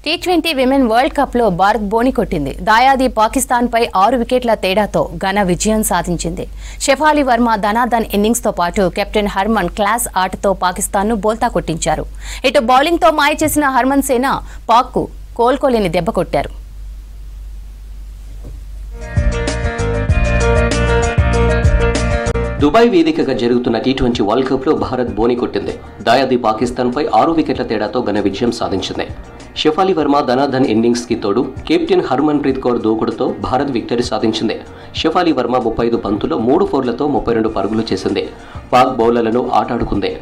T20 women world cup లో భారత్ బోని కొట్టింది. దాయాది పాకిస్తాన్ పై 6 వికెట్ల తేడాతో ఘన విజయం సాధించింది. షెఫాలి వర్మ ధనాధన్ ఇన్నింగ్స్ తో పాటు కెప్టెన్ హర్మన్ క్లాస్ ఆటతో పాకిస్తాన్ ను బోల్తా కొట్టించారు. ఇటు బౌలింగ్ తో మాయ చేసిన హర్మన్ సేన పాక్ కు కోలుకోలేని దెబ్బ కొట్టారు. దుబాయ్ వేదికగా జరుగుతున్న టీ20 వరల్డ్ కప్ లో భారత్ బోని కొట్టింది. దాయాది పాకిస్తాన్ పై 6 వికెట్ల తేడాతో ఘన విజయం సాధించింది. షెఫాలి వర్మ ధనాధన్ ఇన్నింగ్స్ కి తోడు కెప్టెన్ హర్మన్ ప్రీత్ కౌర్ దూకుడుతో భారత్ విక్టరీ సాధించింది. షెఫాలి వర్మ 35 బంతుల్లో 3 ఫోర్లతో 32 పరుగులు చేసింది. పాక్ బౌలర్లను ఆటాడుకుంది.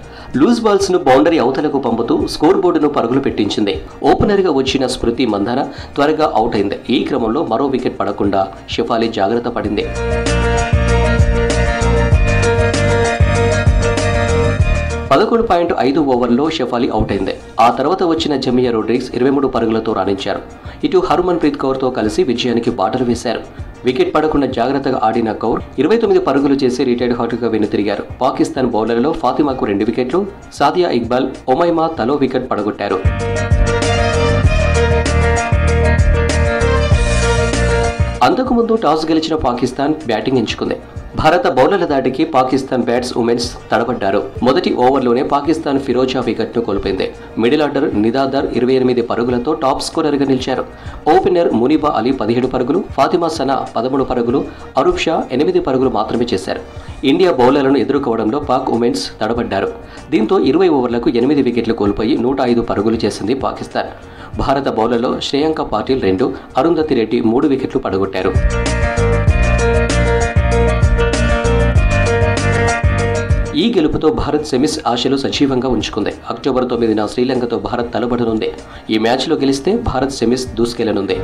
లూజ్ బాల్స్ ను బౌండరీ అవతలకు పంపుతూ స్కోర్ బోర్డును పరుగులు పెట్టించింది. ఓపెనర్ గా వచ్చిన స్మృతి మంధాన త్వరగా అవుట్ అయింది. ఈ క్రమంలో మరో వికెట్ పడకుండా షెఫాలి జాగ్రత్త పడింది. 11.5 ఓవర్లో షెఫాలి అవుట్ అయింది. ఆ తర్వాత వచ్చిన జమియా రోడ్రిగ్స్ 23 పరుగులతో రాణించారు. ఇటు హర్మన్ ప్రీత్ కౌర్ తో కలిసి విజయానికి బాటలు వేశారు. వికెట్ పడకుండా జాగ్రత్తగా ఆడిన కౌర్ 29 పరుగులు చేసి రిటైర్డ్ హాట్గా వెనుతిరిగారు. పాకిస్తాన్ బౌలర్లలో ఫాతిమాకు 2 వికెట్లు, సాదియా ఇక్బాల్, ఒమైమా తలో వికెట్ పడగొట్టారు. అంతకుముందు టాస్ గెలిచిన పాకిస్తాన్ బ్యాటింగ్ ఎంచుకుంది. భారత బౌలర్ల దాడికి పాకిస్తాన్ బ్యాట్స్ ఉమెన్స్ తడబడ్డారు. మొదటి ఓవర్లోనే పాకిస్తాన్ ఫిరోజా వికెట్ను కోల్పోయింది. మిడిల్ ఆర్డర్ నిదాదర్ 28 పరుగులతో టాప్ స్కోరర్ గా నిలిచారు. ఓపెనర్ మునిబా అలీ 17 పరుగులు, ఫాతిమా సనా 13 పరుగులు, అరూబ్ షా 8 పరుగులు మాత్రమే చేశారు. ఇండియా బౌలర్లను ఎదుర్కోవడంలో పాక్ ఉమెన్స్ తడబడ్డారు. దీంతో 20 ఓవర్లకు 8 వికెట్లు కోల్పోయి 105 పరుగులు చేసింది పాకిస్తాన్. భారత బౌలర్లో శ్రేయాంక పాటిల్ 2, అరుంధతి రెడ్డి 3 వికెట్లు పడగొట్టారు. ఈ గెలుపుతో భారత్ సెమీస్ ఆశలు సజీవంగా ఉంచుకుంది. అక్టోబర్ 9న శ్రీలంకతో భారత్ తలబడనుంది. ఈ మ్యాచ్లో గెలిస్తే భారత్ సెమీస్ దూసుకెళ్లనుంది.